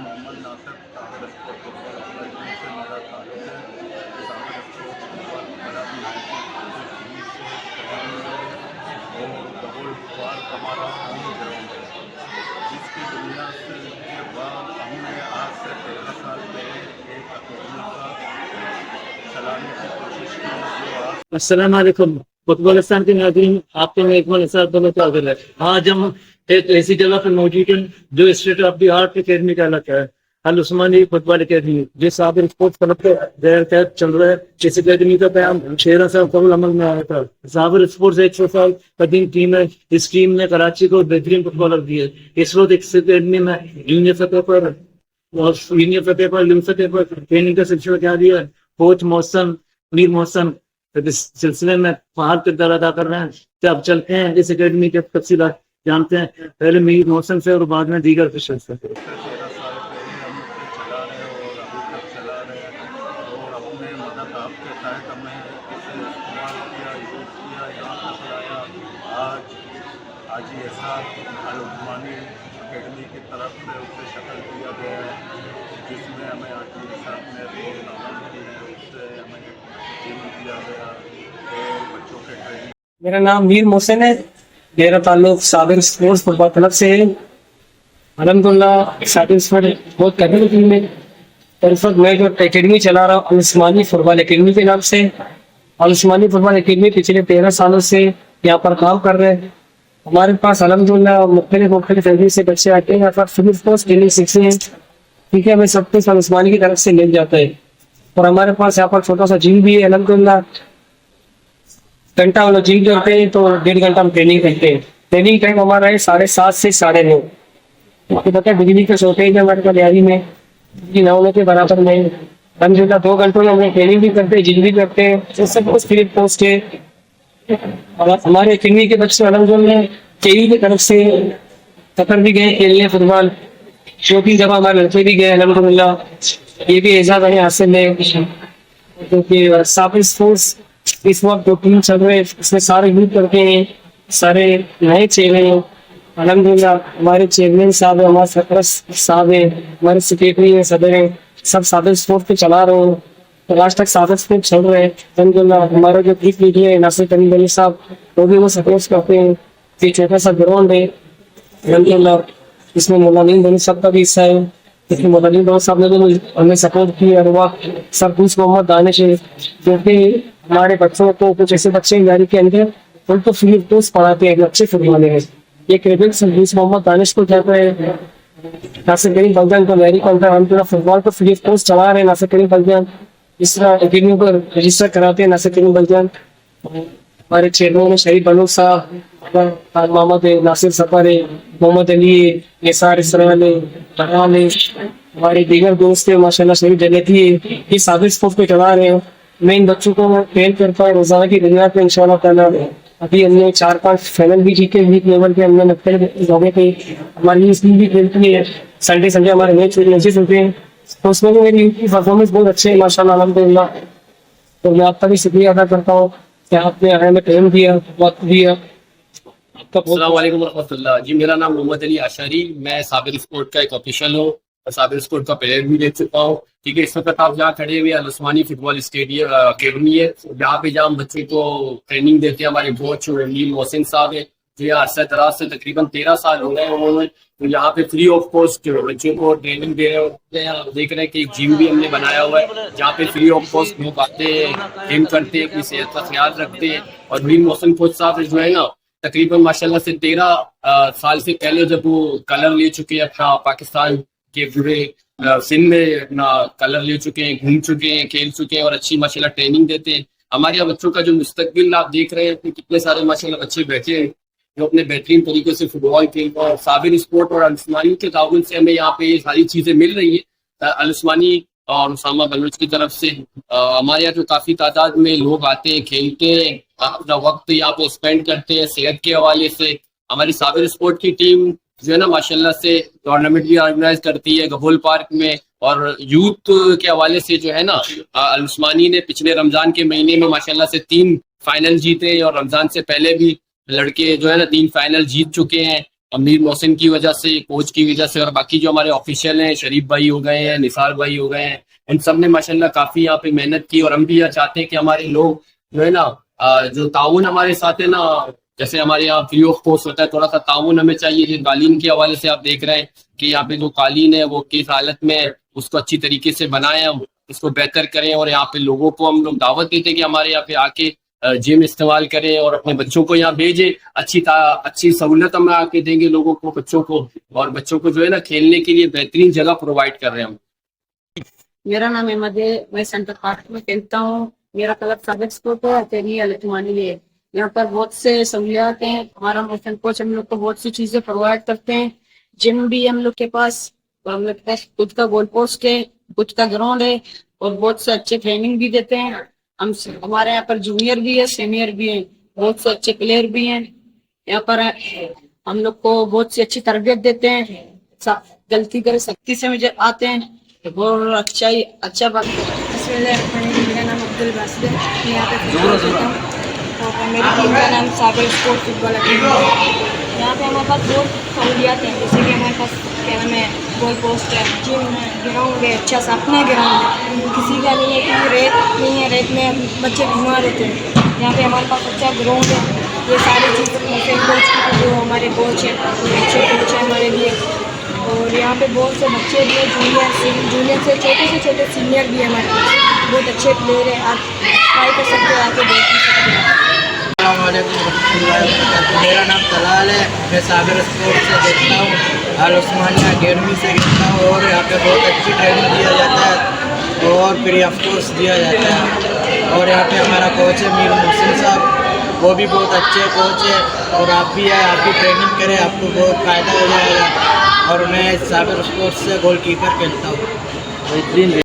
मोहम्मद नासिर सागर sport football academy से मेरा ताल्लुक़ है। सागर स्पोर्ट फुटबॉल अकादमी दिल्ली से करीब है और गगोलपार हमारा होम ग्राउंड है, जिसकी बुनियाद से के बाद हमने आज से 13 साल पहले एक अकादमी का चलाने की कोशिश की जो आज अस्सलाम वालेकुम फुटबॉलिस्तान के नाज़रीन, आपके मेज़बान निसार दोनों है। आज हम एक ऐसी जगह पर मौजूद हैं जो state of the art academy कहलाता है, अल उस्मानी फुटबॉल अकेडमी, जो साबिर स्पोर्ट्स क्लब के ज़ेर तहत चल रहा है। इस अकेडमी का क्याम 13 साल कबल अमल में आया था। साबिर स्पोर्ट्स 100 साल कदीम टीम है। इस टीम ने कराची को बेहतरीन फुटबॉलर दिए। इस वक्त इस अकेडमी में जूनियर सतह पर और सीनियर सतह पर, लीग सतह पर ट्रेनिंग का सिलसिला जारी है। कोच मोहसन मीर मोहसन इस सिलसिले में फार किरदार अदा कर रहे हैं। तो अब चलते हैं इस अकेडमी के तफसीलात जानते हैं, पहले मीर मोहसन से और बाद में दीगर से। 13 साल पहले हम इसे चला रहे हैं और अभी तक चला रहे हैं और अपने मदद आपके तहत हमें इसे इस्तेमाल किया, यूज़ किया, यहाँ तक लाया। आज ऐसा अल उस्मानी अकेडमी की तरफ से उसे शक्ल दिया गया है, जिसमें हमें आज साथ में प्रोग्राम की है, उससे हमें जिम दिया गया और बच्चों के ट्रेनिंग। मेरा नाम मीर मोहसिन है। मेरा ताल्लुक साबिर स्पोर्ट्स फुटबॉल क्लब से है। अल्हम्दुलिल्लाह साबिर स्पोर्ट्स बहुत करने टीम में और इस वक्त मैं जो अकेडमी चला रहा हूँ अल उस्मानी फुटबॉल अकेडमी के नाम से। अल उस्मानी फुटबॉल अकेडमी पिछले 13 सालों से यहाँ पर काम कर रहे हैं। हमारे पास अल्हम्दुलिल्लाह मुख्तलिफ तरीके से बच्चे आते हैं यहाँ पर सिविल स्पोर्ट्स ट्रेनिंग सीखते हैं। ठीक है, हमें सब कुछ अल उस्मानी की तरफ से मिल जाता है और हमारे पास यहाँ पर छोटा सा जिम भी है। अल्हम्दुलिल्लाह घंटा हम लोग जिम करते हैं तो 1.5 घंटा हम ट्रेनिंग करते हैं। ट्रेनिंग टाइम हमारा है 7:30 से 9:30। आपको पता है बिजली का शॉर्टेज है हमारे कल्याणी में, 9 के बराबर में। हम जो 2 घंटों में हम लोग ट्रेनिंग भी करते हैं, जिम भी करते हैं, तो सब कुछ फ्री पोस्ट है। और हमारे अकेडमी के बच्चे अल्हम्दुलिल्लाह केवी की तरफ से कतर भी गए खेलने फुटबॉल, जो भी जगह हमारे लड़के भी गए अल्हम्दुलिल्लाह। ये भी एजाज है हासिल है क्योंकि साबिर स्पोर्ट्स इस वक्त जो टीम चल रहे हैं इसमें सारे यूथ करते हैं, सारे नए चेहरे हैं। अल्हम्दुलिल्लाह हमारे चेयरमैन साहब है, हमारे सरपरस्त साहब है, हमारे सेक्रेटरी है, सदर है, सब साबिर स्पोर्ट्स पे चला रहे हैं तो आज तक साबिर स्पोर्ट्स चल रहे हैं। अल्हम्दुलिल्लाह हमारे जो ग्रुप लीडर है नासिर करीम अली साहब, वो भी वो सपोर्ट करते हैं। ये छोटा सा ग्राउंड है अल्हम्दुलिल्लाह, इसमें मौलाना बनी साहब का भी हिस्सा है। इसमें मौलाना बहुत साहब ने भी हमें सपोर्ट किया। और सब कुछ मोहम्मद दानिश है, जो कि हमारे बच्चों को, कुछ ऐसे बच्चे इंजारी के अंदर उनको फ्री कोर्स पढ़ाते हैं, अच्छे फुटबॉल है। ये क्रेडिट सर्विस मोहम्मद दानिश को जाता है। नासिर करीम बलजान को मेरी कॉन्ट्रा हम पूरा फुटबॉल को फ्री कोर्स चला रहे हैं। नासिर करीम बलजान इस तरह अकेडमी पर रजिस्टर कराते हैं। नासिर करीम बलजान हमारे चेयरमैन शरीफ बनू साहब, मोहम्मद नासिर सफर है, मोहम्मद अली निसार इसराइल है, हमारे दीगर दोस्त है माशाल्लाह शरीफ जन्नती है। ये साबिर स्पोर्ट्स पे चला रहे हैं। मैं इन बच्चों को ट्रेन करता हूँ रोजाना की दुनिया पे इंशाल्लाह ताला। अभी हमने 4-5 फाइनल भी जीते, वीक लेवल पे हमने जगह पे हमारी इसमें भी खेलती है। संडे हमारे मैचेस होते हैं तो उसमें भी मेरी परफॉर्मेंस बहुत अच्छे है माशाल्लाह अल्हम्दुलिल्लाह। तो मैं आपका भी शुक्रिया अदा करता हूँ कि आपने हमें टाइम दिया, वक्त दिया। अस्सलाम वालेकुम रहमतुल्लाह। जी मेरा नाम मोहम्मद अली अशरी, मैं साबिर स्पोर्ट का एक ऑफिशियल हूँ और साबिर स्पोर्ट का प्लेयर भी देख चुका हूँ। ठीक है, इस वक्त आप जहाँ खड़े हुए अल उस्मानी फुटबॉल स्टेडियम अकेडमी है, जहाँ पे जहाँ बच्चे को ट्रेनिंग देते हैं हमारे कोच मीर मोहसिन साहब है, जो यहाँ अरसा दराज से तकरीबन 13 साल हो गए उन्होंने। तो यहाँ पे फ्री ऑफ कॉस्ट बच्चों को ट्रेनिंग दे रहे होते हैं। आप देख रहे हैं कि एक जिम भी हमने बनाया हुआ है, जहाँ पे फ्री ऑफ कॉस्ट लोग आते हैं, जिम करते हैं, अपनी सेहत का ख्याल रखते हैं। और मीर मोहसिन कोच साहब जो है ना, तकरीबन माशाल्लाह से 13 साल से पहले जब वो कलर ले चुके हैं अपना पाकिस्तान के पूरे सिंध में, अपना कलर ले चुके हैं, घूम चुके हैं, खेल चुके हैं और अच्छी माशाल्लाह ट्रेनिंग देते हैं। हमारे यहाँ बच्चों का जो मुस्तकबिल आप देख रहे हैं कि कितने सारे माशाल्लाह बच्चे बैठे हैं जो अपने बेहतरीन तरीके से फुटबॉल खेलते हैं। और साबिर स्पोर्ट और अल उस्मानी के ताउन से हमें यहाँ पे ये सारी चीजें मिल रही है। अल उस्मानी और उसामा बलूच की तरफ से हमारे यहाँ जो काफी तादाद में लोग आते हैं, खेलते हैं, अपना वक्त यहाँ पे स्पेंड करते हैं। सेहत के हवाले से हमारी साबिर स्पोर्ट की टीम जो है ना माशाल्लाह से टूर्नामेंट भी ऑर्गेनाइज करती है गगोल पार्क में। और यूथ के हवाले से जो है ना, अल उस्मानी ने पिछले रमजान के महीने में माशाल्लाह से 3 फाइनल जीते और रमजान से पहले भी लड़के जो है ना 3 फाइनल जीत चुके हैं। अमीर मोहसिन की वजह से, कोच की वजह से, और बाकी जो हमारे ऑफिशियल हैं, शरीफ भाई हो गए हैं, निसार भाई हो गए हैं, इन सब ने माशाल्लाह काफी यहाँ पे मेहनत की। और हम भी यह चाहते हैं कि हमारे लोग जो है ना, जो ताउन हमारे साथ है ना, जैसे हमारे यहाँ फ्री ऑफ कॉस्ट होता है, थोड़ा सा ताउन हमें चाहिए। जो कालीन के हवाले से आप देख रहे हैं कि यहाँ पे जो कालीन है वो किस हालत में है, उसको अच्छी तरीके से बनाएं, हम उसको बेहतर करें। और यहाँ पे लोगों को हम लोग दावत देते हैं कि हमारे यहाँ पे आके जिम इस्तेमाल करें और अपने बच्चों को यहाँ भेजें। अच्छी सहूलत हम आके देंगे लोगों को, बच्चों को, और बच्चों को जो है ना खेलने के लिए बेहतरीन जगह प्रोवाइड कर रहे हैं हम। मेरा नाम अहमद है, मैं सेंटर पार्क में खेलता हूँ। मेरा क्लब साबिर स्पोर्ट है, अकेडमी अलतुमानी है। यहाँ पर बहुत से सहूलियात हैं। हमारा मोशन कोच हम लोग को बहुत सी चीजें प्रोवाइड करते हैं। जिम भी हम लोग के पास, और हम लोग के पास खुद का गोल पोस्ट है, खुद का ग्राउंड है, और बहुत से अच्छे ट्रेनिंग भी देते हैं। हमारे यहाँ पर जूनियर भी है, सीनियर भी है, बहुत से अच्छे प्लेयर भी हैं। यहाँ पर हम लोग को बहुत सी अच्छी तरबियत देते हैं। गलती करे सख्ती से मुझे आते हैं और अच्छा बात। मेरा नाम अब्दुल बासित है, मैं यहाँ पे फुटबॉल खेलता हूँ और मेरी टीम का नाम साबिर स्पोर्ट फुटबॉल अकेडमी है। यहाँ पे हमारे पास बहुत सहूलियात हैं, जैसे कि हमारे पास क्या नाम है, गोल पोस्ट है, जिम है, ग्राउंड है, अच्छा सा अपना ग्राउंड है। किसी का नहीं है कि रेत नहीं है, रेत में बच्चे बीमार होते हैं। यहाँ पे हमारे पास अच्छा ग्राउंड है। ये सारी चीज़ें कोच की, जो हमारे कोच हैं अच्छे कोच हैं हमारे लिए। और यहाँ पे बहुत से बच्चे भी हैं, जूनियर से छोटे सीनियर भी हैं हमारे पास। बहुत अच्छे प्लेयर हैं, आप ट्राई कर सकते हो, आके देख भी सकते हो। मेरा नाम तलाल है, मैं साबिर स्पोर्ट से देखता हूँ, अल उस्मानिया अकेडमी से खेलता हूँ। और यहाँ पे बहुत अच्छी ट्रेनिंग दिया जाता है और फ्री ऑफ कोर्स दिया जाता है। और यहाँ पे हमारा कोच है मीर मोहसिन साहब, वो भी बहुत अच्छे कोच है। और आप भी आए, आप भी ट्रेनिंग करें, आपको बहुत फ़ायदा हो जाएगा। और मैं साबिर स्पोर्ट्स से गोलकीपर खेलता हूँ।